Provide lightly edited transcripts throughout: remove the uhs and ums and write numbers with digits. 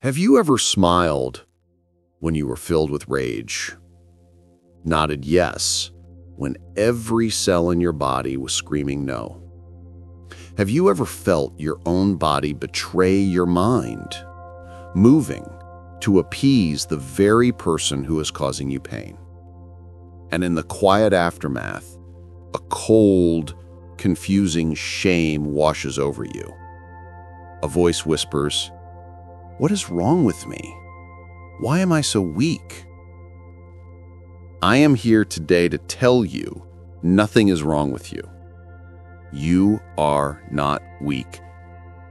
Have you ever smiled when you were filled with rage? Nodded yes when every cell in your body was screaming no? Have you ever felt your own body betray your mind, moving to appease the very person who is causing you pain? And in the quiet aftermath, a cold, confusing shame washes over you. A voice whispers, "What is wrong with me? Why am I so weak?" I am here today to tell you nothing is wrong with you. You are not weak.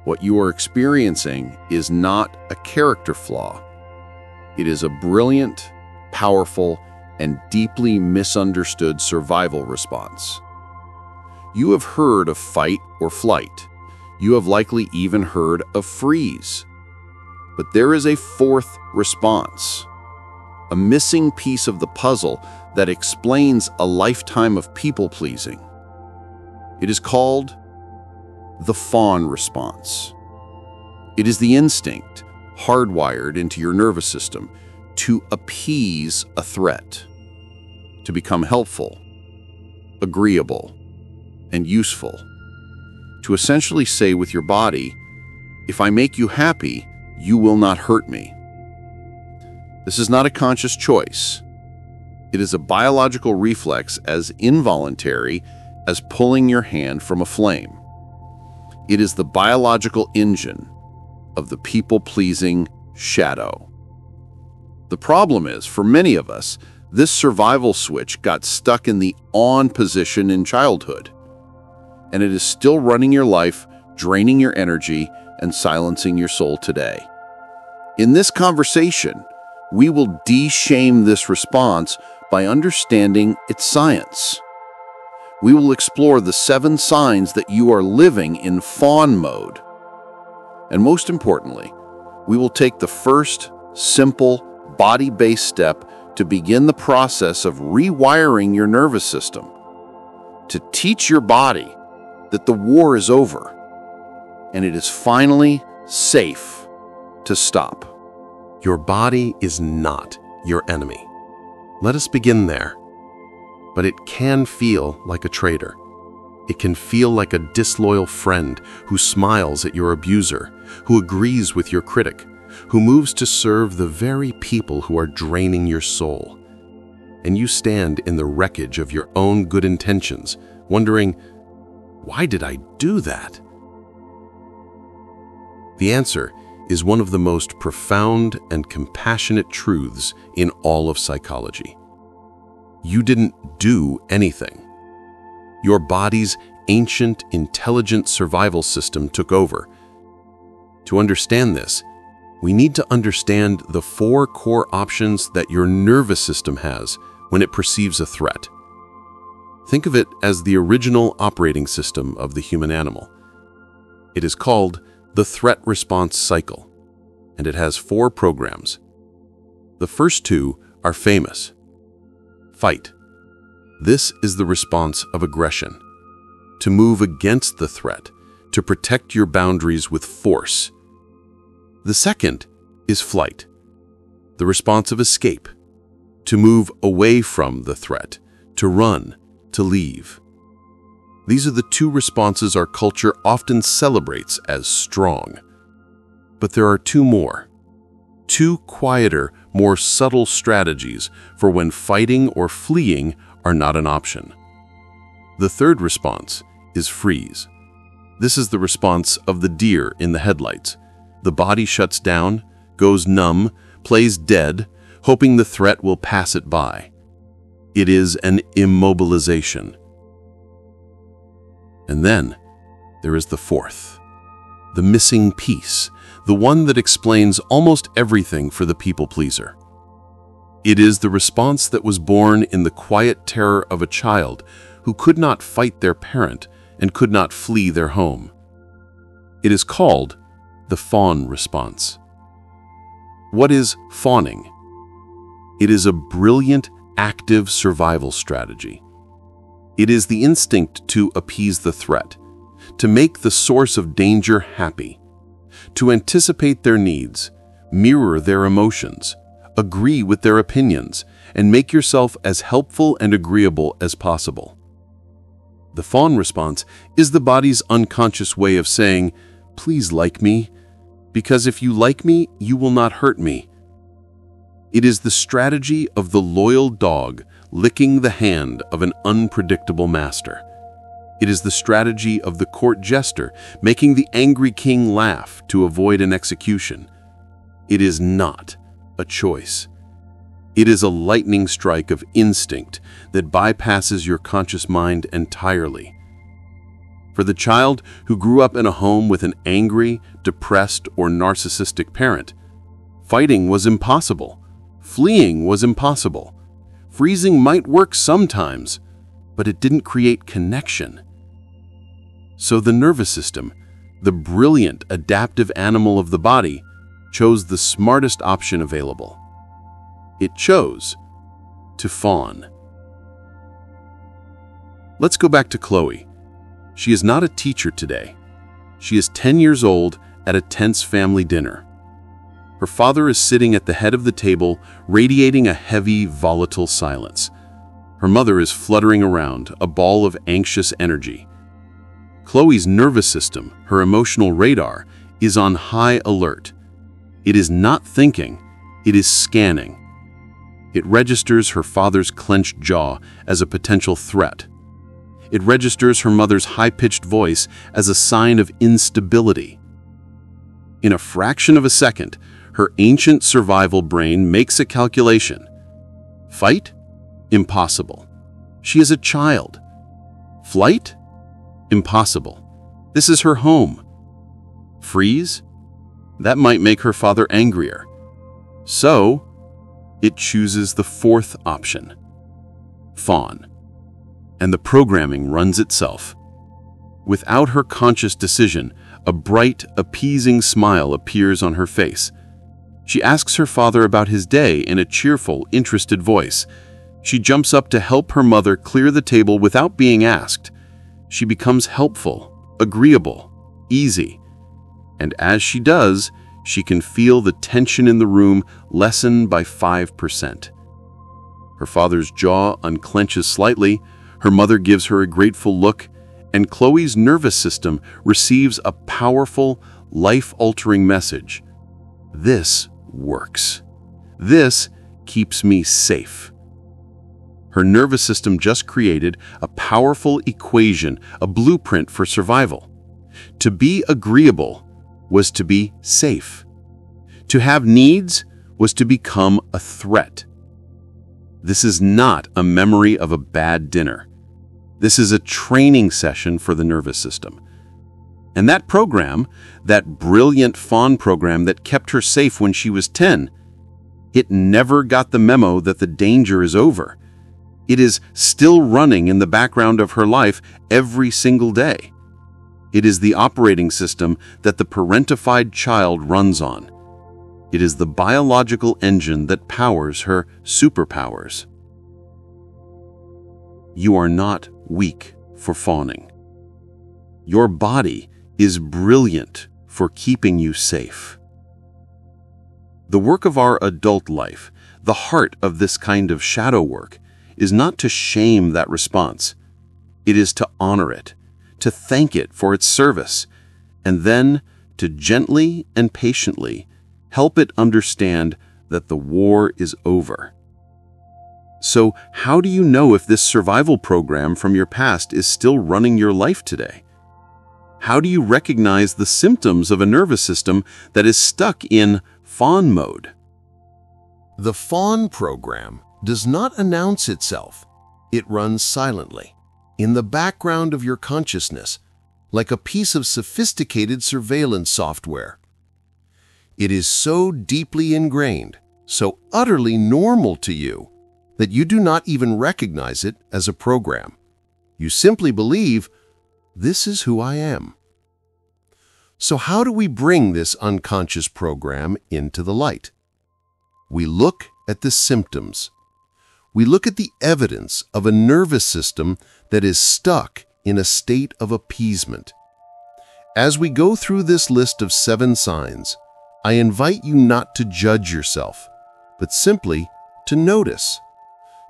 What you are experiencing is not a character flaw. It is a brilliant, powerful, and deeply misunderstood survival response. You have heard of fight or flight. You have likely even heard of freeze. But there is a fourth response, a missing piece of the puzzle that explains a lifetime of people-pleasing. It is called the Fawn Response. It is the instinct hardwired into your nervous system to appease a threat, to become helpful, agreeable, and useful, to essentially say with your body, "If I make you happy, you will not hurt me." This is not a conscious choice. It is a biological reflex as involuntary as pulling your hand from a flame. It is the biological engine of the people-pleasing shadow. The problem is, for many of us, this survival switch got stuck in the on position in childhood, and it is still running your life, draining your energy, and silencing your soul today. In this conversation, we will de-shame this response by understanding its science. We will explore the 7 signs that you are living in fawn mode. And most importantly, we will take the first, simple, body-based step to begin the process of rewiring your nervous system, to teach your body that the war is over, and it is finally safe to stop. Your body is not your enemy. Let us begin there. But it can feel like a traitor. It can feel like a disloyal friend who smiles at your abuser, who agrees with your critic, who moves to serve the very people who are draining your soul. And you stand in the wreckage of your own good intentions, wondering, why did I do that? The answer is one of the most profound and compassionate truths in all of psychology. You didn't do anything. Your body's ancient, intelligent survival system took over. To understand this, we need to understand the 4 core options that your nervous system has when it perceives a threat. Think of it as the original operating system of the human animal. It is called the threat response cycle, and it has 4 programs. The first 2 are famous. Fight. This is the response of aggression. To move against the threat, to protect your boundaries with force. The second is flight. The response of escape. To move away from the threat, to run, to leave. These are the 2 responses our culture often celebrates as strong. But there are 2 more. 2 quieter, more subtle strategies for when fighting or fleeing are not an option. The third response is freeze. This is the response of the deer in the headlights. The body shuts down, goes numb, plays dead, hoping the threat will pass it by. It is an immobilization. And then there is the fourth, the missing piece, the one that explains almost everything for the people-pleaser. It is the response that was born in the quiet terror of a child who could not fight their parent and could not flee their home. It is called the Fawn Response. What is fawning? It is a brilliant, active survival strategy. It is the instinct to appease the threat, to make the source of danger happy, to anticipate their needs, mirror their emotions, agree with their opinions, and make yourself as helpful and agreeable as possible. The fawn response is the body's unconscious way of saying, "Please like me, because if you like me, you will not hurt me." It is the strategy of the loyal dog licking the hand of an unpredictable master. It is the strategy of the court jester making the angry king laugh to avoid an execution. It is not a choice. It is a lightning strike of instinct that bypasses your conscious mind entirely. For the child who grew up in a home with an angry, depressed, or narcissistic parent, fighting was impossible. Fleeing was impossible. Freezing might work sometimes, but it didn't create connection. So the nervous system, the brilliant, adaptive animal of the body, chose the smartest option available. It chose to fawn. Let's go back to Chloe. She is not a teacher today. She is 10 years old at a tense family dinner. Her father is sitting at the head of the table, radiating a heavy, volatile silence. Her mother is fluttering around, a ball of anxious energy. Chloe's nervous system, her emotional radar, is on high alert. It is not thinking, it is scanning. It registers her father's clenched jaw as a potential threat. It registers her mother's high-pitched voice as a sign of instability. In a fraction of a second, her ancient survival brain makes a calculation. Fight? Impossible. She is a child. Flight? Impossible. This is her home. Freeze? That might make her father angrier. So, it chooses the fourth option, fawn. And the programming runs itself. Without her conscious decision, a bright, appeasing smile appears on her face. She asks her father about his day in a cheerful, interested voice. She jumps up to help her mother clear the table without being asked. She becomes helpful, agreeable, easy. And as she does, she can feel the tension in the room lessen by 5%. Her father's jaw unclenches slightly, her mother gives her a grateful look, and Chloe's nervous system receives a powerful, life-altering message. This works. This keeps me safe. Her nervous system just created a powerful equation, a blueprint for survival. To be agreeable was to be safe. To have needs was to become a threat. This is not a memory of a bad dinner. This is a training session for the nervous system. And that program, that brilliant fawn program that kept her safe when she was 10, it never got the memo that the danger is over. It is still running in the background of her life every single day. It is the operating system that the parentified child runs on. It is the biological engine that powers her superpowers. You are not weak for fawning. Your body is brilliant for keeping you safe. The work of our adult life, the heart of this kind of shadow work, is not to shame that response. It is to honor it, to thank it for its service, and then to gently and patiently help it understand that the war is over. So, how do you know if this survival program from your past is still running your life today? How do you recognize the symptoms of a nervous system that is stuck in fawn mode? The fawn program does not announce itself. It runs silently, in the background of your consciousness, like a piece of sophisticated surveillance software. It is so deeply ingrained, so utterly normal to you, that you do not even recognize it as a program. You simply believe, this is who I am. So how do we bring this unconscious program into the light? We look at the symptoms. We look at the evidence of a nervous system that is stuck in a state of appeasement. As we go through this list of 7 signs, I invite you not to judge yourself, but simply to notice,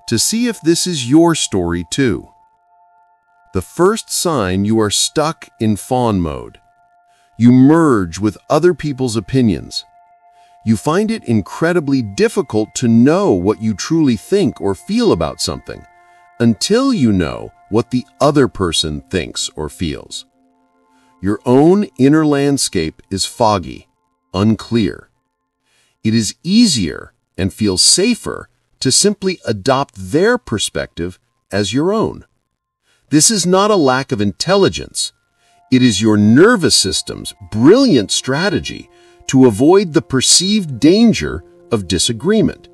to see if this is your story too. The first sign you are stuck in fawn mode. You merge with other people's opinions. You find it incredibly difficult to know what you truly think or feel about something until you know what the other person thinks or feels. Your own inner landscape is foggy, unclear. It is easier and feels safer to simply adopt their perspective as your own. This is not a lack of intelligence. It is your nervous system's brilliant strategy to avoid the perceived danger of disagreement.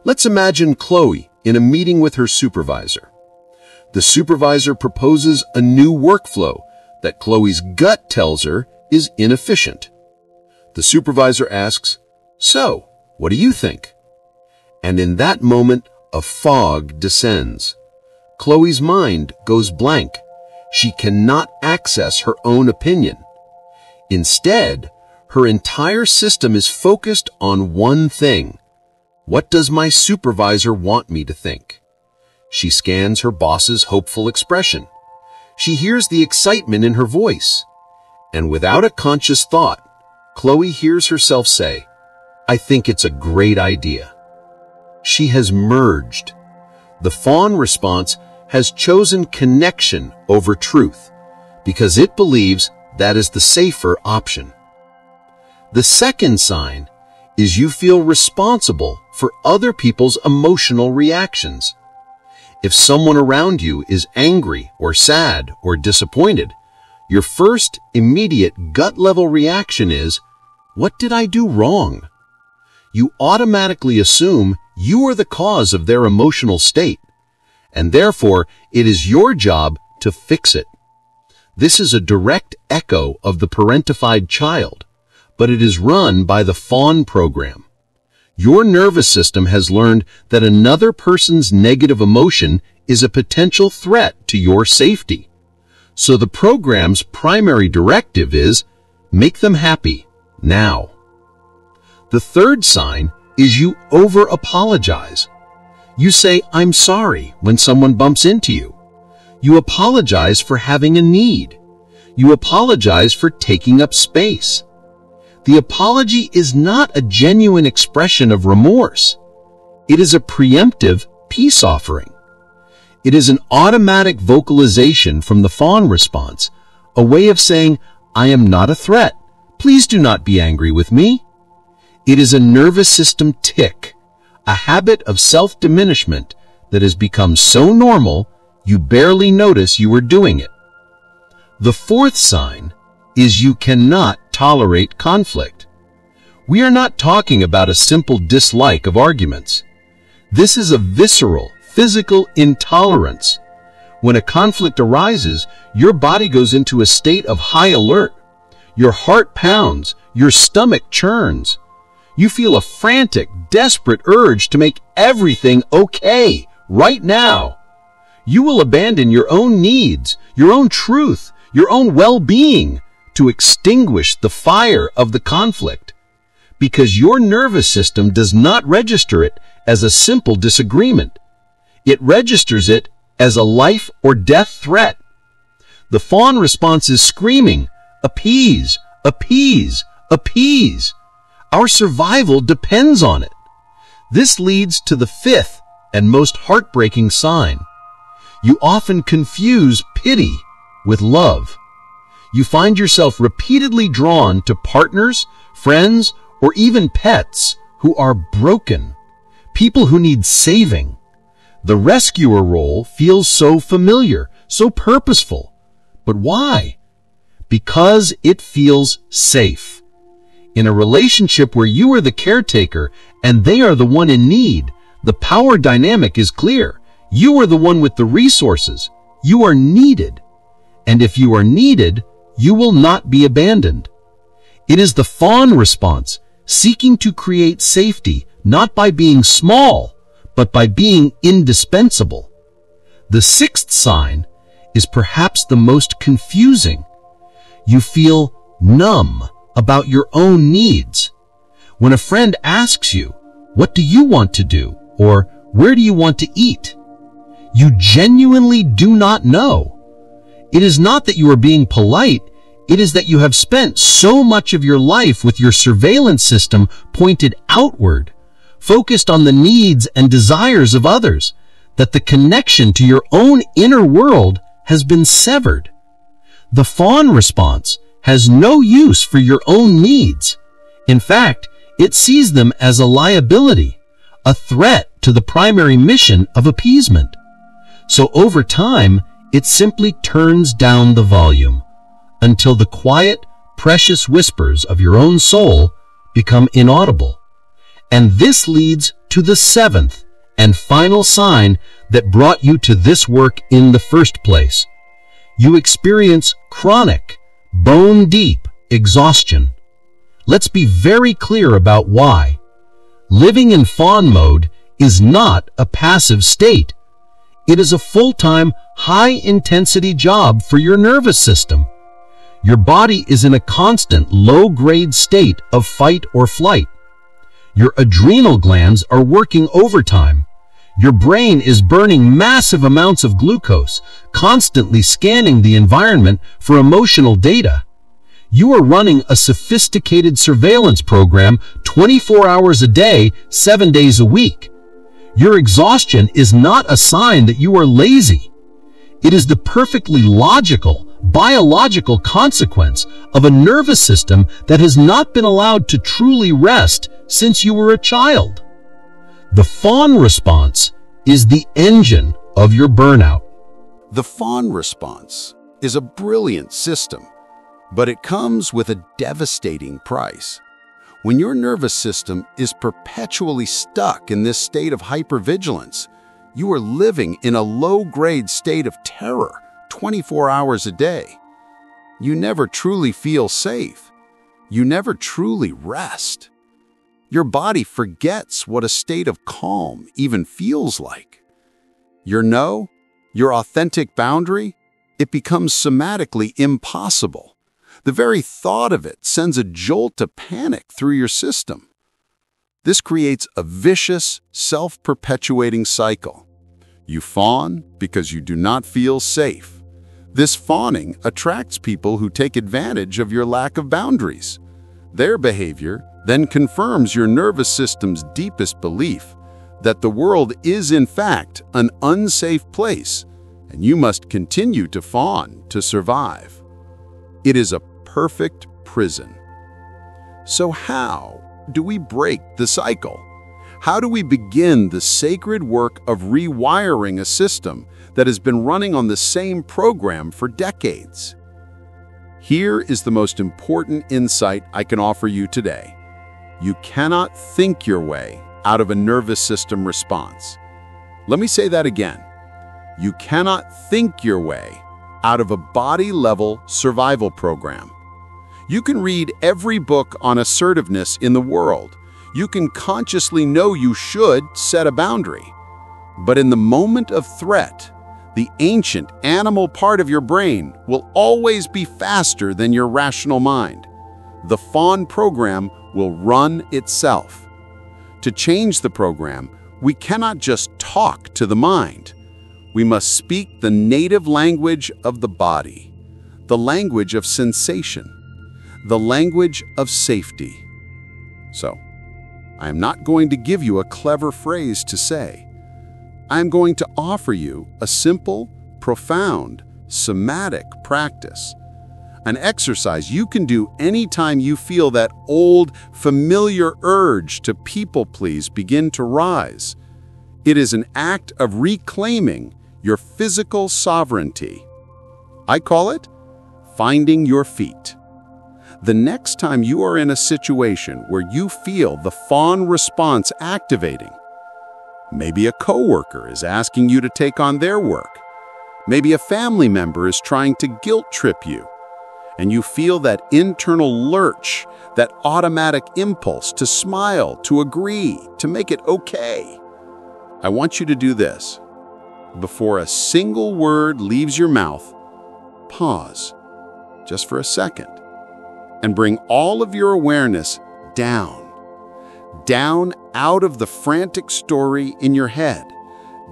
Let's imagine Chloe in a meeting with her supervisor. The supervisor proposes a new workflow that Chloe's gut tells her is inefficient. The supervisor asks, "So, what do you think?" And in that moment, a fog descends. Chloe's mind goes blank. She cannot access her own opinion. Instead, her entire system is focused on one thing. What does my supervisor want me to think? She scans her boss's hopeful expression. She hears the excitement in her voice. And without a conscious thought, Chloe hears herself say, "I think it's a great idea." She has merged. The Fawn response has chosen connection over truth because it believes that is the safer option. The second sign is you feel responsible for other people's emotional reactions. If someone around you is angry or sad or disappointed, your first immediate gut-level reaction is, "What did I do wrong?" You automatically assume you are the cause of their emotional state, and therefore it is your job to fix it. This is a direct echo of the parentified child, but it is run by the Fawn program. Your nervous system has learned that another person's negative emotion is a potential threat to your safety. So the program's primary directive is, make them happy, now. The third sign is you over-apologize. You say, "I'm sorry," when someone bumps into you. You apologize for having a need. You apologize for taking up space. The apology is not a genuine expression of remorse. It is a preemptive peace offering. It is an automatic vocalization from the Fawn response, a way of saying, "I am not a threat. Please do not be angry with me." It is a nervous system tic, a habit of self-diminishment that has become so normal you barely notice you are doing it. The fourth sign is you cannot tolerate conflict. We are not talking about a simple dislike of arguments. This is a visceral, physical intolerance. When a conflict arises, your body goes into a state of high alert. Your heart pounds, your stomach churns. You feel a frantic, desperate urge to make everything okay right now. You will abandon your own needs, your own truth, your own well-being to extinguish the fire of the conflict, because your nervous system does not register it as a simple disagreement. It registers it as a life or death threat. The Fawn response is screaming, "Appease, appease, appease." Our survival depends on it. This leads to the fifth and most heartbreaking sign. You often confuse pity with love. You find yourself repeatedly drawn to partners, friends, or even pets who are broken, people who need saving. The rescuer role feels so familiar, so purposeful. But why? Because it feels safe. In a relationship where you are the caretaker and they are the one in need, the power dynamic is clear. You are the one with the resources. You are needed. And if you are needed, you will not be abandoned. It is the Fawn response, seeking to create safety, not by being small, but by being indispensable. The sixth sign is perhaps the most confusing. You feel numb, about your own needs. When a friend asks you, "What do you want to do?" or "Where do you want to eat?" you genuinely do not know. It is not that you are being polite, it is that you have spent so much of your life with your surveillance system pointed outward, focused on the needs and desires of others, that the connection to your own inner world has been severed. The fawn response has no use for your own needs. In fact, it sees them as a liability, a threat to the primary mission of appeasement. So over time, it simply turns down the volume until the quiet, precious whispers of your own soul become inaudible. And this leads to the seventh and final sign that brought you to this work in the first place. You experience chronic, bone-deep exhaustion. Let's be very clear about why. Living in fawn mode is not a passive state. It is a full-time, high-intensity job for your nervous system. Your body is in a constant, low-grade state of fight or flight. Your adrenal glands are working overtime. Your brain is burning massive amounts of glucose, constantly scanning the environment for emotional data. You are running a sophisticated surveillance program 24 hours a day, 7 days a week. Your exhaustion is not a sign that you are lazy. It is the perfectly logical, biological consequence of a nervous system that has not been allowed to truly rest since you were a child. The fawn response is the engine of your burnout. The Fawn Response is a brilliant system, but it comes with a devastating price. When your nervous system is perpetually stuck in this state of hypervigilance, you are living in a low-grade state of terror 24 hours a day. You never truly feel safe. You never truly rest. Your body forgets what a state of calm even feels like. Your no, your authentic boundary, it becomes somatically impossible. The very thought of it sends a jolt of panic through your system. This creates a vicious, self-perpetuating cycle. You fawn because you do not feel safe. This fawning attracts people who take advantage of your lack of boundaries. Their behavior then confirms your nervous system's deepest belief that the world is in fact an unsafe place, and you must continue to fawn to survive. It is a perfect prison. So how do we break the cycle? How do we begin the sacred work of rewiring a system that has been running on the same program for decades? Here is the most important insight I can offer you today. You cannot think your way out of a nervous system response. Let me say that again. You cannot think your way out of a body-level survival program. You can read every book on assertiveness in the world. You can consciously know you should set a boundary. But in the moment of threat, the ancient animal part of your brain will always be faster than your rational mind. The fawn program will run itself. To change the program, we cannot just talk to the mind. We must speak the native language of the body, the language of sensation, the language of safety. So, I am not going to give you a clever phrase to say. I am going to offer you a simple, profound, somatic practice. An exercise you can do anytime you feel that old, familiar urge to people-please begin to rise. It is an act of reclaiming your physical sovereignty. I call it finding your feet. The next time you are in a situation where you feel the fawn response activating, maybe a coworker is asking you to take on their work, maybe a family member is trying to guilt trip you, and you feel that internal lurch, that automatic impulse to smile, to agree, to make it okay. I want you to do this. Before a single word leaves your mouth, pause just for a second. and bring all of your awareness down. Down out of the frantic story in your head.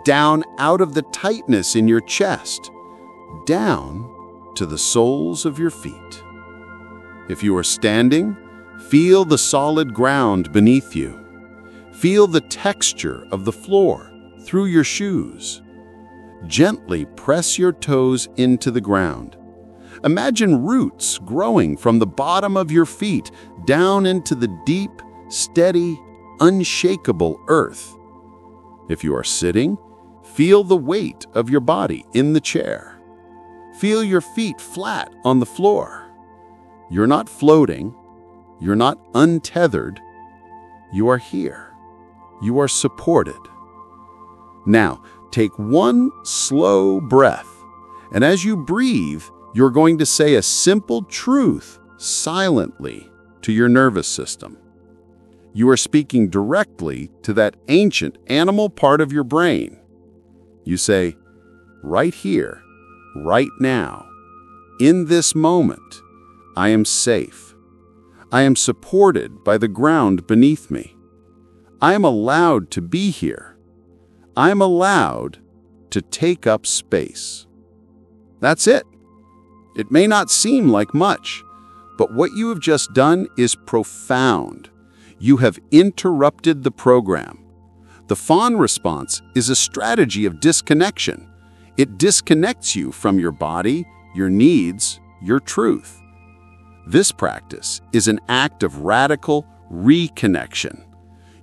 Down out of the tightness in your chest. Down to the soles of your feet. If you are standing, feel the solid ground beneath you. Feel the texture of the floor through your shoes. Gently press your toes into the ground. Imagine roots growing from the bottom of your feet down into the deep, steady, unshakable earth. If you are sitting, feel the weight of your body in the chair. Feel your feet flat on the floor. You're not floating. You're not untethered. You are here. You are supported. Now, take one slow breath, and as you breathe, you're going to say a simple truth silently to your nervous system. You are speaking directly to that ancient animal part of your brain. You say, right here, right now, in this moment, I am safe. I am supported by the ground beneath me. I am allowed to be here. I am allowed to take up space. That's it. It may not seem like much, but what you have just done is profound. You have interrupted the program. The Fawn response is a strategy of disconnection. It disconnects you from your body, your needs, your truth. This practice is an act of radical reconnection.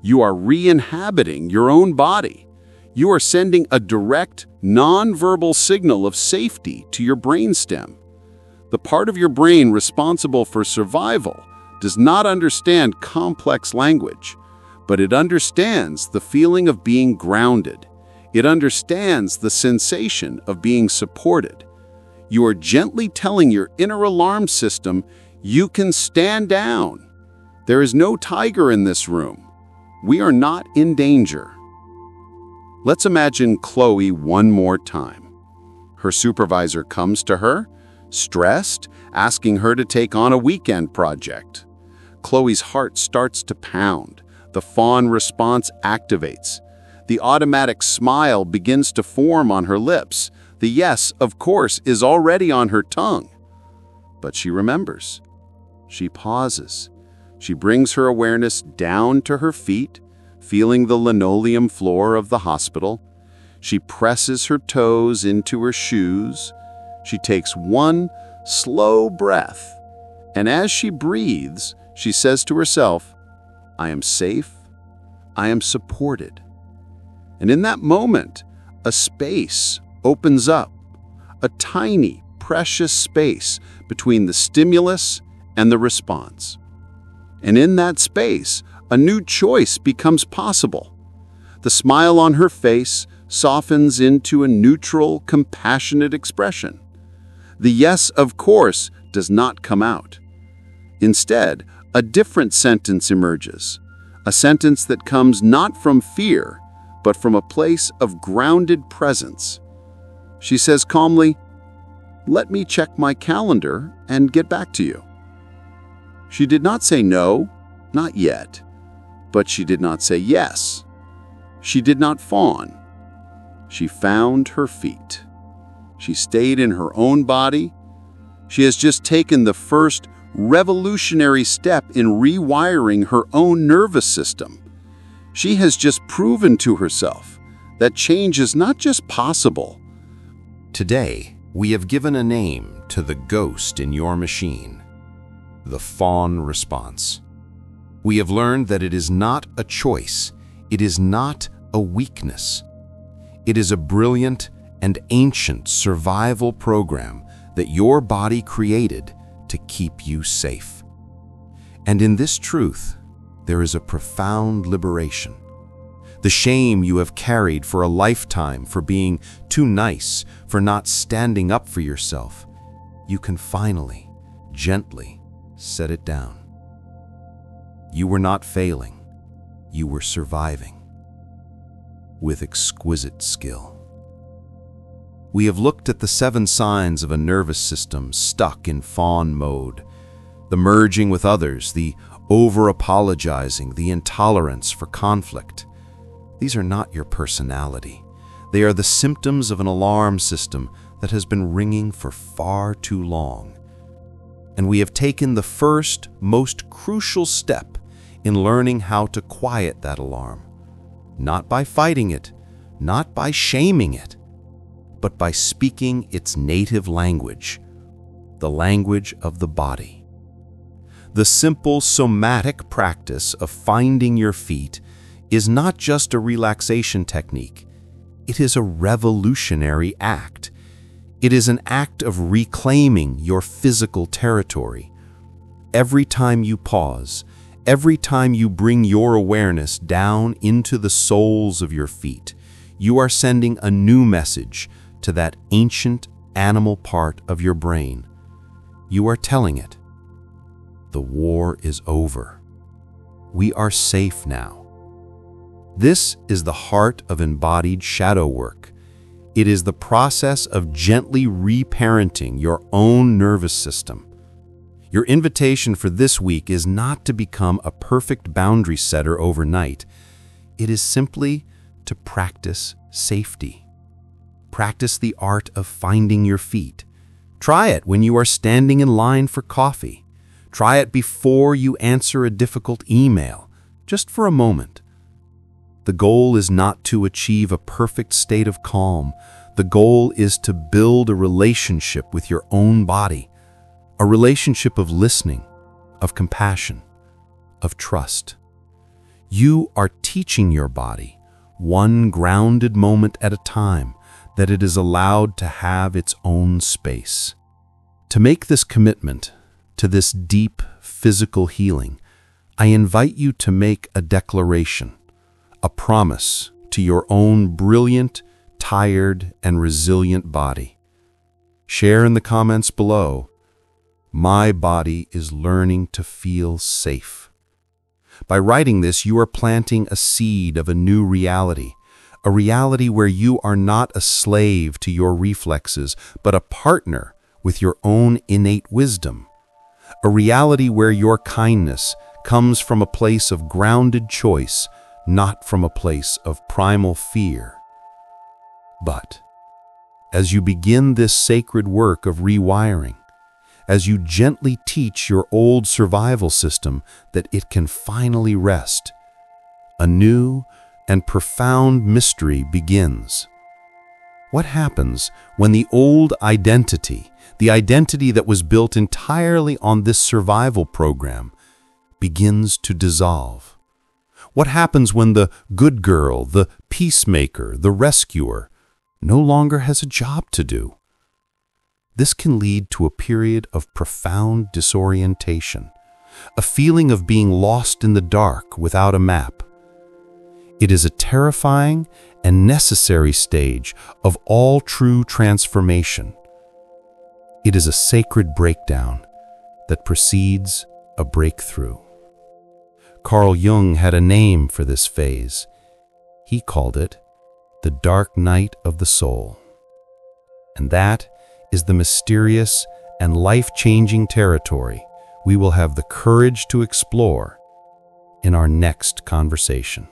You are re-inhabiting your own body. You are sending a direct, non-verbal signal of safety to your brainstem. The part of your brain responsible for survival does not understand complex language, but it understands the feeling of being grounded. It understands the sensation of being supported. You are gently telling your inner alarm system, you can stand down. There is no tiger in this room. We are not in danger. Let's imagine Chloe one more time. Her supervisor comes to her, stressed, asking her to take on a weekend project. Chloe's heart starts to pound. The Fawn response activates. The automatic smile begins to form on her lips. The yes, of course, is already on her tongue. But she remembers. She pauses. She brings her awareness down to her feet, feeling the linoleum floor of the hospital. She presses her toes into her shoes. She takes one slow breath. And as she breathes, she says to herself, I am safe. I am supported. And in that moment, a space opens up, a tiny, precious space between the stimulus and the response. And in that space, a new choice becomes possible. The smile on her face softens into a neutral, compassionate expression. The yes, of course, does not come out. Instead, a different sentence emerges, a sentence that comes not from fear, but from a place of grounded presence. She says calmly, let me check my calendar and get back to you. She did not say no, not yet, but she did not say yes. She did not fawn. She found her feet. She stayed in her own body. She has just taken the first revolutionary step in rewiring her own nervous system. She has just proven to herself that change is not just possible. Today, we have given a name to the ghost in your machine, the Fawn response. We have learned that it is not a choice. It is not a weakness. It is a brilliant and ancient survival program that your body created to keep you safe. And in this truth, there is a profound liberation. The shame you have carried for a lifetime for being too nice, for not standing up for yourself, you can finally, gently set it down. You were not failing. You were surviving with exquisite skill. We have looked at the 7 signs of a nervous system stuck in fawn mode. The the merging with others, the over-apologizing, the intolerance for conflict. These are not your personality. They are the symptoms of an alarm system that has been ringing for far too long. And we have taken the first, most crucial step in learning how to quiet that alarm. Not by fighting it, not by shaming it, but by speaking its native language, the language of the body. The simple somatic practice of finding your feet is not just a relaxation technique. It is a revolutionary act. It is an act of reclaiming your physical territory. Every time you pause, every time you bring your awareness down into the soles of your feet, you are sending a new message to that ancient animal part of your brain. You are telling it, the war is over. We are safe now. This is the heart of embodied shadow work. It is the process of gently reparenting your own nervous system. Your invitation for this week is not to become a perfect boundary setter overnight. It is simply to practice safety. Practice the art of finding your feet. Try it when you are standing in line for coffee. Try it before you answer a difficult email, just for a moment. The goal is not to achieve a perfect state of calm. The goal is to build a relationship with your own body, a relationship of listening, of compassion, of trust. You are teaching your body, one grounded moment at a time, that it is allowed to have its own space. To make this commitment to this deep physical healing, I invite you to make a declaration, a promise to your own brilliant, tired, and resilient body. Share in the comments below, "My body is learning to feel safe." By writing this, you are planting a seed of a new reality, a reality where you are not a slave to your reflexes, but a partner with your own innate wisdom. A reality where your kindness comes from a place of grounded choice, not from a place of primal fear. But as you begin this sacred work of rewiring, as you gently teach your old survival system that it can finally rest, a new and profound mystery begins. What happens when the old identity, the identity that was built entirely on this survival program, begins to dissolve? What happens when the good girl, the peacemaker, the rescuer, no longer has a job to do? This can lead to a period of profound disorientation, a feeling of being lost in the dark without a map. It is a terrifying and necessary stage of all true transformation. It is a sacred breakdown that precedes a breakthrough. Carl Jung had a name for this phase. He called it the dark night of the soul. And that is the mysterious and life-changing territory we will have the courage to explore in our next conversation.